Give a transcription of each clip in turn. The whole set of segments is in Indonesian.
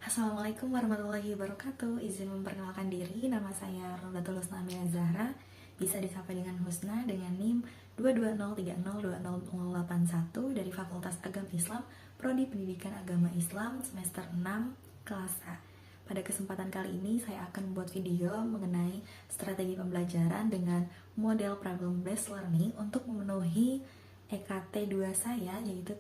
Assalamualaikum warahmatullahi wabarakatuh. Izin memperkenalkan diri, nama saya Rodatul Husna Zahra. Bisa disapa dengan Husna dengan NIM 220302081 dari Fakultas Agama Islam, Prodi Pendidikan Agama Islam semester 6 kelas A. Pada kesempatan kali ini saya akan membuat video mengenai strategi pembelajaran dengan model problem based learning untuk memenuhi EKT 2 saya, yaitu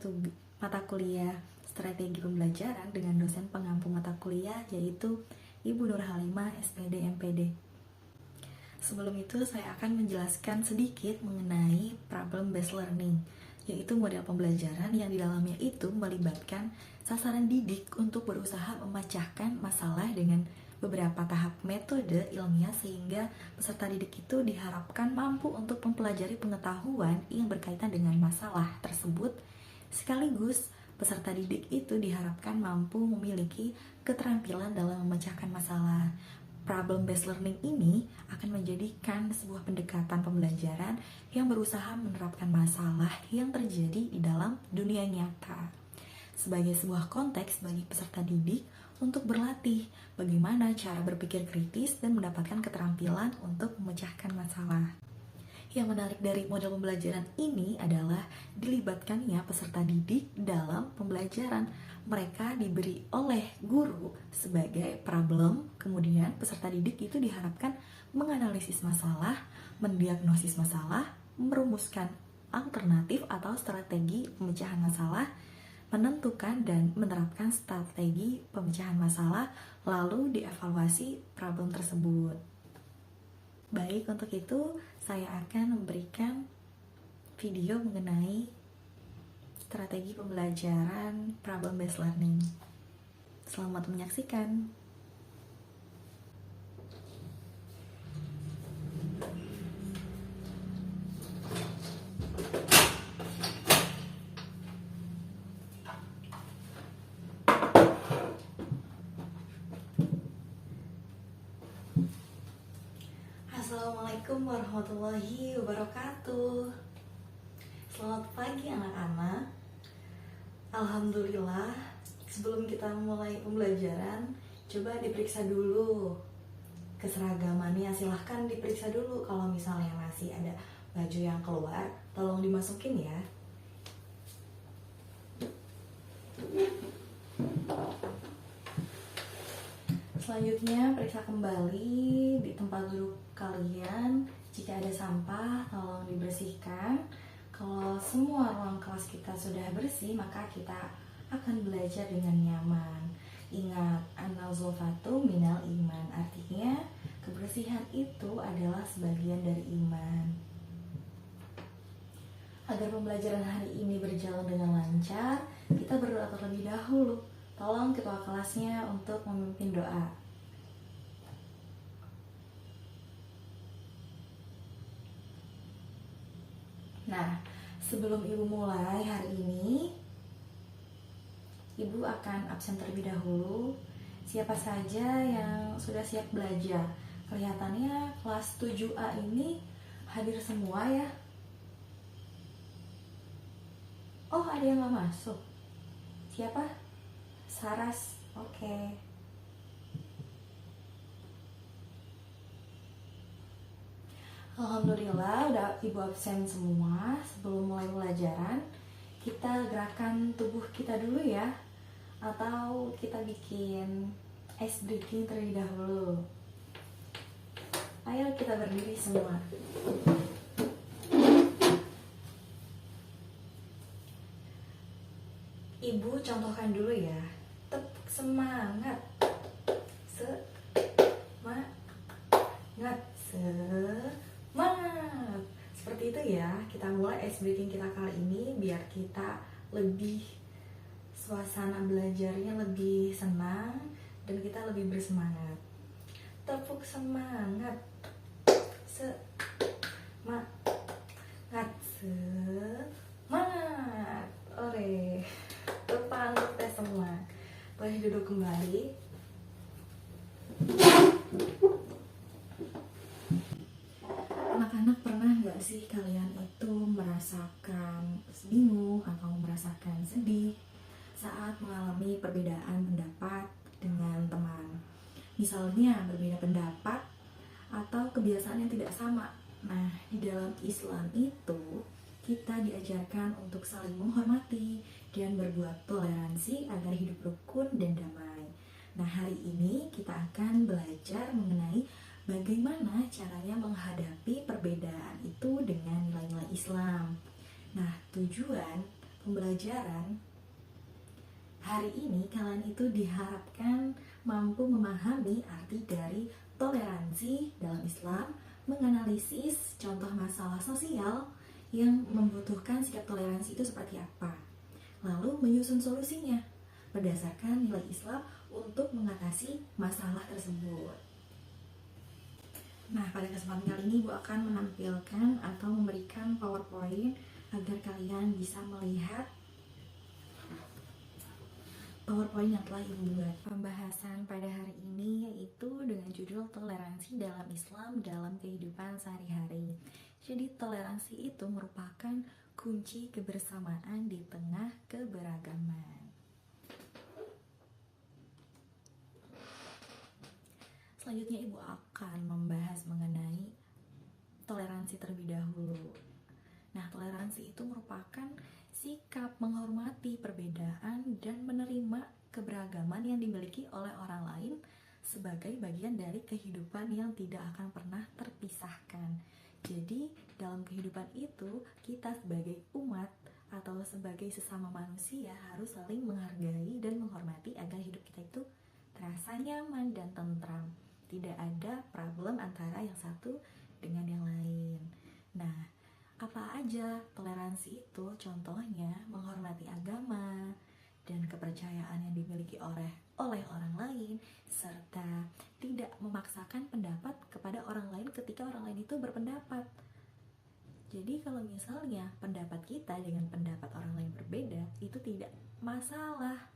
mata kuliah strategi pembelajaran dengan dosen pengampu mata kuliah yaitu Ibu Nur Halimah SPD MPD. Sebelum itu saya akan menjelaskan sedikit mengenai problem based learning, yaitu model pembelajaran yang di dalamnya itu melibatkan sasaran didik untuk berusaha memecahkan masalah dengan beberapa tahap metode ilmiah sehingga peserta didik itu diharapkan mampu untuk mempelajari pengetahuan yang berkaitan dengan masalah tersebut, sekaligus peserta didik itu diharapkan mampu memiliki keterampilan dalam memecahkan masalah. Problem based learning ini akan menjadikan sebuah pendekatan pembelajaran yang berusaha menerapkan masalah yang terjadi di dalam dunia nyata sebagai sebuah konteks bagi peserta didik untuk berlatih bagaimana cara berpikir kritis dan mendapatkan keterampilan untuk memecahkan masalah. Yang menarik dari model pembelajaran ini adalah dilibatkannya peserta didik dalam pembelajaran. Mereka diberi oleh guru sebagai problem, kemudian peserta didik itu diharapkan menganalisis masalah, mendiagnosis masalah, merumuskan alternatif atau strategi pemecahan masalah, menentukan dan menerapkan strategi pemecahan masalah, lalu dievaluasi problem tersebut. Baik, untuk itu saya akan memberikan video mengenai strategi pembelajaran problem based learning. Selamat menyaksikan. Assalamualaikum warahmatullahi wabarakatuh. Selamat pagi anak-anak. Alhamdulillah, sebelum kita mulai pembelajaran, coba diperiksa dulu keseragamannya. Silahkan diperiksa dulu. Kalau misalnya masih ada baju yang keluar, tolong dimasukin ya. Selanjutnya, periksa kembali di tempat duduk kalian. Jika ada sampah, tolong dibersihkan. Kalau semua ruang kelas kita sudah bersih, maka kita akan belajar dengan nyaman. Ingat, an-nazafatu minal iman. Artinya, kebersihan itu adalah sebagian dari iman. Agar pembelajaran hari ini berjalan dengan lancar, kita berdoa terlebih dahulu. Tolong ketua kelasnya untuk memimpin doa. Nah, sebelum Ibu mulai hari ini, Ibu akan absen terlebih dahulu. Siapa saja yang sudah siap belajar? Kelihatannya kelas 7A ini hadir semua ya. Oh, ada yang gak masuk. Siapa? Saras. Oke. Alhamdulillah udah Ibu absen semua. Sebelum mulai pelajaran, kita gerakan tubuh kita dulu ya. Atau kita bikin ice breathing terlebih dahulu. Ayo kita berdiri semua. Ibu contohkan dulu ya. Tepuk semangat. Semangat. Semangat. Seperti itu ya. Kita mulai ice breathing kita kali ini biar kita lebih suasana belajarnya lebih senang dan kita lebih bersemangat. Tepuk semangat. Semangat. Semangat. Ore. Depan tes semua. Boleh duduk kembali. Anak-anak, pernah gak sih kalian itu merasakan bingung atau merasakan sedih saat mengalami perbedaan pendapat dengan Misalnya berbeda pendapat atau kebiasaan yang tidak sama. Nah, di dalam Islam itu kita diajarkan untuk saling menghormati dan berbuat toleransi agar hidup rukun dan damai. Nah, hari ini kita akan belajar mengenai bagaimana caranya menghadapi perbedaan itu dengan nilai-nilai Islam. Nah, tujuan pembelajaran hari ini kalian itu diharapkan mampu memahami arti dari toleransi dalam Islam, menganalisis contoh masalah sosial yang membutuhkan sikap toleransi itu seperti apa, lalu menyusun solusinya berdasarkan nilai Islam untuk mengatasi masalah tersebut. Nah, pada kesempatan kali ini Ibu akan menampilkan atau memberikan PowerPoint agar kalian bisa melihat PowerPoint yang telah Ibu buat. Pembahasan pada hari ini yaitu dengan judul toleransi dalam Islam dalam kehidupan sehari-hari. Jadi toleransi itu merupakan kunci kebersamaan di tengah keberagaman. Selanjutnya Ibu akan membahas mengenai toleransi terlebih dahulu. Nah, toleransi itu merupakan sikap menghormati perbedaan dan menerima keberagaman yang dimiliki oleh orang lain sebagai bagian dari kehidupan yang tidak akan pernah terpisahkan. Jadi, dalam kehidupan itu, kita sebagai umat atau sebagai sesama manusia harus saling menghargai dan menghormati agar hidup kita itu terasa nyaman dan tentram. Tidak ada problem antara yang satu dengan yang lain. Nah, apa aja toleransi itu? Contohnya menghormati agama dan kepercayaan yang dimiliki oleh orang lain, serta tidak memaksakan pendapat kepada orang lain ketika orang lain itu berpendapat. Jadi kalau misalnya pendapat kita dengan pendapat orang lain berbeda, itu tidak masalah,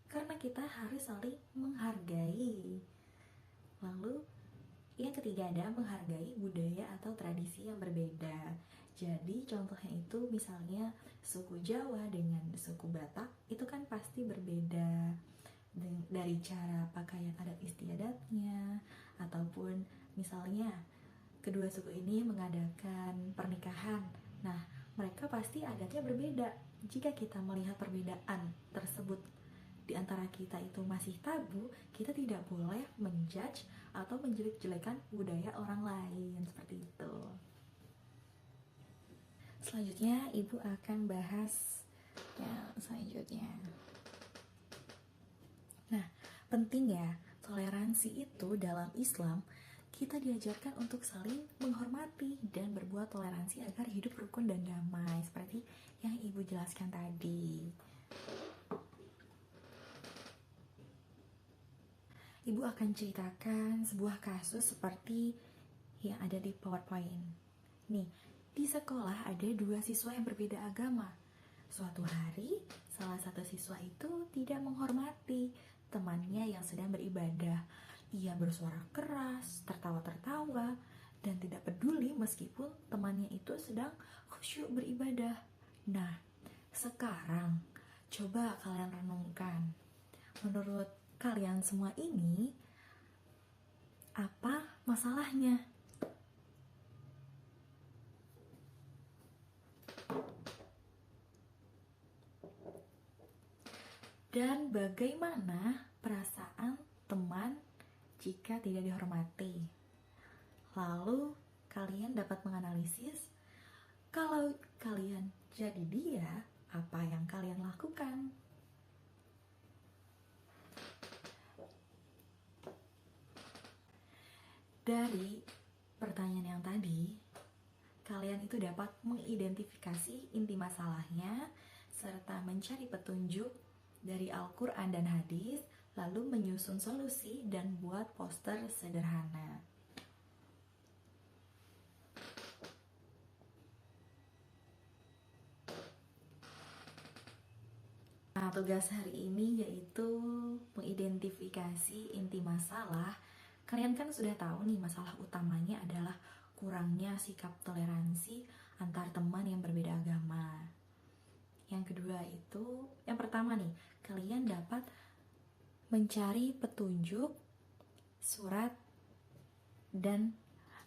karena kita harus saling menghargai. Lalu yang ketiga ada menghargai budaya atau tradisi yang berbeda. Jadi contohnya itu misalnya suku Jawa dengan suku Batak itu kan pasti berbeda dari cara pakaian adat istiadatnya, ataupun misalnya kedua suku ini mengadakan pernikahan. Nah, mereka pasti adatnya berbeda. Jika kita melihat perbedaan tersebut di antara kita itu masih tabu, kita tidak boleh menjudge atau menjelek-jelekan budaya orang lain, seperti itu. Selanjutnya Ibu akan bahas yang selanjutnya. Nah, penting ya, toleransi itu dalam Islam kita diajarkan untuk saling menghormati dan berbuat toleransi agar hidup rukun dan damai, seperti yang Ibu jelaskan tadi. Ibu akan ceritakan sebuah kasus seperti yang ada di PowerPoint. Nih, di sekolah ada dua siswa yang berbeda agama. Suatu hari, salah satu siswa itu tidak menghormati temannya yang sedang beribadah. Ia bersuara keras, tertawa-tertawa, dan tidak peduli meskipun temannya itu sedang khusyuk beribadah. Nah, sekarang coba kalian renungkan. Menurut kalian semua ini, apa masalahnya? Dan bagaimana perasaan teman jika tidak dihormati? Lalu kalian dapat menganalisis, kalau kalian jadi dia, apa yang kalian lakukan? Dari pertanyaan yang tadi, kalian itu dapat mengidentifikasi inti masalahnya, serta mencari petunjuk dari Al-Quran dan hadis, lalu menyusun solusi dan buat poster sederhana. Nah, tugas hari ini yaitu mengidentifikasi inti masalah. Kalian kan sudah tahu nih, masalah utamanya adalah kurangnya sikap toleransi antar teman yang berbeda agama. Yang kedua itu, yang pertama nih, kalian dapat mencari petunjuk surat, dan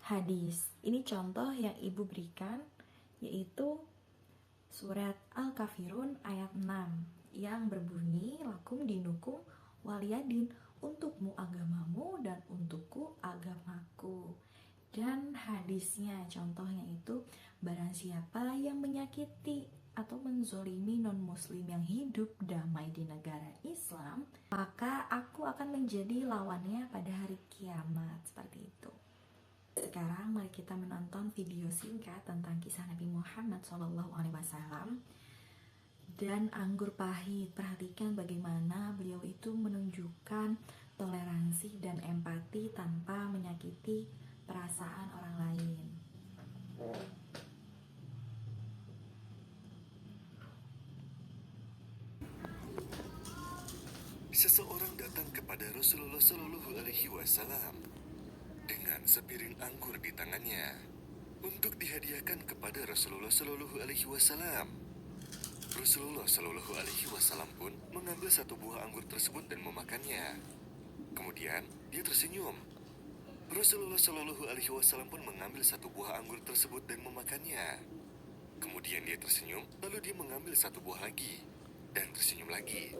hadis. Ini contoh yang ibu berikan, yaitu surat Al-Kafirun ayat 6 yang berbunyi, lakum dinukum waliyadin, untukmu agamamu dan untukku agamaku. Dan hadisnya contohnya itu, barang siapa yang menyakiti atau menzolimi non-muslim yang hidup damai di negara Islam, maka aku akan menjadi lawannya pada hari kiamat. Seperti itu. Sekarang mari kita menonton video singkat tentang kisah Nabi Muhammad SAW dan anggur pahit. Perhatikan bagaimana beliau itu menunjukkan toleransi dan empati tanpa menyakiti perasaan orang lain. Seseorang datang kepada Rasulullah Shallallahu Alaihi Wasallam dengan sepiring anggur di tangannya untuk dihadiahkan kepada Rasulullah Shallallahu Alaihi Wasallam. Rasulullah Shallallahu Alaihi Wasallam pun mengambil satu buah anggur tersebut dan memakannya. Kemudian dia tersenyum. Rasulullah Shallallahu Alaihi Wasallam pun mengambil satu buah anggur tersebut dan memakannya. Kemudian dia tersenyum, lalu dia mengambil satu buah lagi dan tersenyum lagi.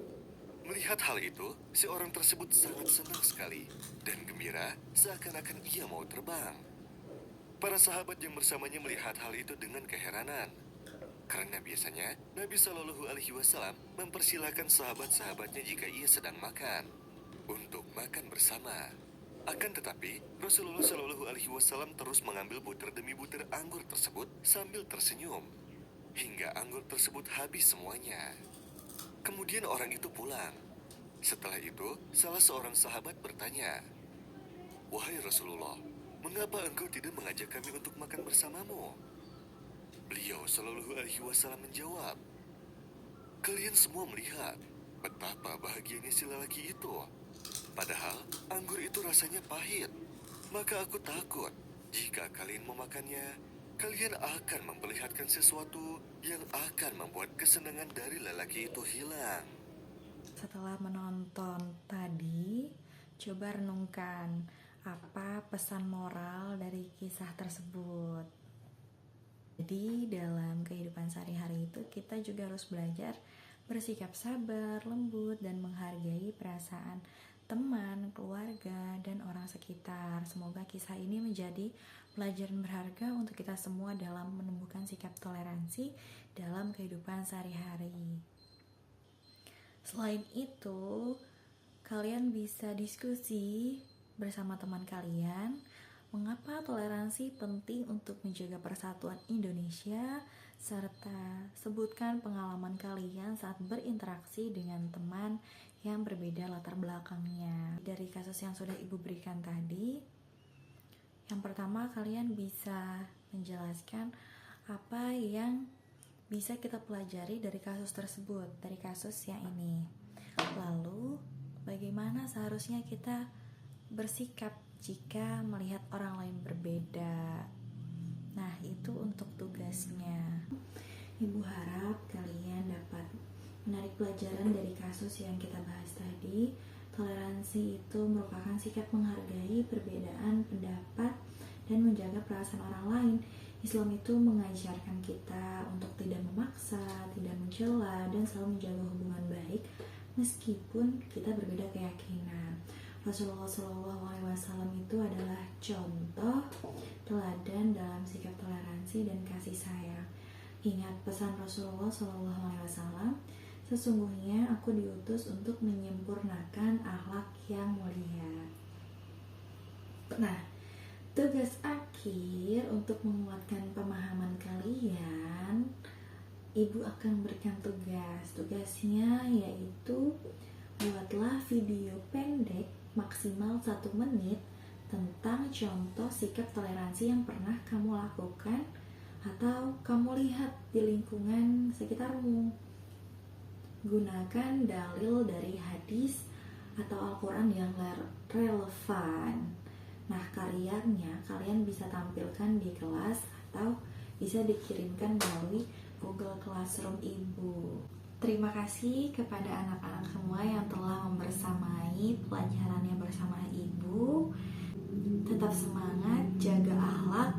Melihat hal itu, si orang tersebut sangat senang sekali dan gembira seakan-akan ia mau terbang. Para sahabat yang bersamanya melihat hal itu dengan keheranan. Karena biasanya Nabi Shallallahu Alaihi Wasallam mempersilahkan sahabat-sahabatnya jika ia sedang makan untuk makan bersama. Akan tetapi, Rasulullah Shallallahu Alaihi Wasallam terus mengambil butir demi butir anggur tersebut sambil tersenyum hingga anggur tersebut habis semuanya. Kemudian orang itu pulang. Setelah itu, salah seorang sahabat bertanya, "Wahai Rasulullah, mengapa engkau tidak mengajak kami untuk makan bersamamu?" Beliau Shallallahu Alaihi Wasallam menjawab, "Kalian semua melihat betapa bahagianya si lelaki itu. Padahal anggur itu rasanya pahit. Maka aku takut jika kalian memakannya, kalian akan memperlihatkan sesuatu yang akan membuat kesenangan dari lelaki itu hilang." Setelah menonton tadi, coba renungkan apa pesan moral dari kisah tersebut. Jadi dalam kehidupan sehari-hari itu kita juga harus belajar bersikap sabar, lembut, dan menghargai perasaan teman, keluarga, dan orang sekitar. Semoga kisah ini menjadi pelajaran berharga untuk kita semua dalam menumbuhkan sikap toleransi dalam kehidupan sehari-hari. Selain itu, kalian bisa diskusi bersama teman kalian mengapa toleransi penting untuk menjaga persatuan Indonesia, serta sebutkan pengalaman kalian saat berinteraksi dengan teman yang berbeda latar belakangnya. Dari kasus yang sudah ibu berikan tadi, yang pertama kalian bisa menjelaskan apa yang bisa kita pelajari dari kasus tersebut, dari kasus yang ini. Lalu, bagaimana seharusnya kita bersikap jika melihat orang lain berbeda. Nah, itu untuk tugasnya. Ibu harap kalian dapat menarik pelajaran dari kasus yang kita bahas tadi. Toleransi itu merupakan sikap menghargai perbedaan pendapat dan menjaga perasaan orang lain. Islam itu mengajarkan kita untuk tidak memaksa, tidak mencela, dan selalu menjaga hubungan baik meskipun kita berbeda keyakinan. Rasulullah SAW itu adalah contoh teladan dalam sikap toleransi dan kasih sayang. Ingat pesan Rasulullah SAW, sesungguhnya aku diutus untuk menyempurnakan akhlak yang mulia. Nah, tugas akhir untuk menguatkan pemahaman kalian, ibu akan berikan tugas. Tugasnya yaitu buatlah video pendek maksimal 1 menit tentang contoh sikap toleransi yang pernah kamu lakukan atau kamu lihat di lingkungan sekitarmu. Gunakan dalil dari hadis atau Al-Quran yang relevan. Nah, karyanya kalian bisa tampilkan di kelas atau bisa dikirimkan melalui Google Classroom Ibu. Terima kasih kepada anak-anak semua yang telah membersamai pelajarannya bersama Ibu. Tetap semangat, jaga akhlak,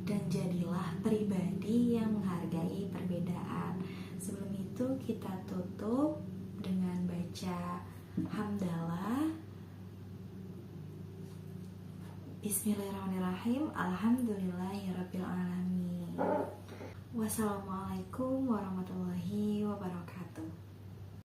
dan jadilah pribadi yang menghargai perbedaan. Sebelum itu kita tutup dengan baca hamdalah. Bismillahirrahmanirrahim. Alhamdulillahirabbil alamin. Wassalamualaikum warahmatullahi wabarakatuh.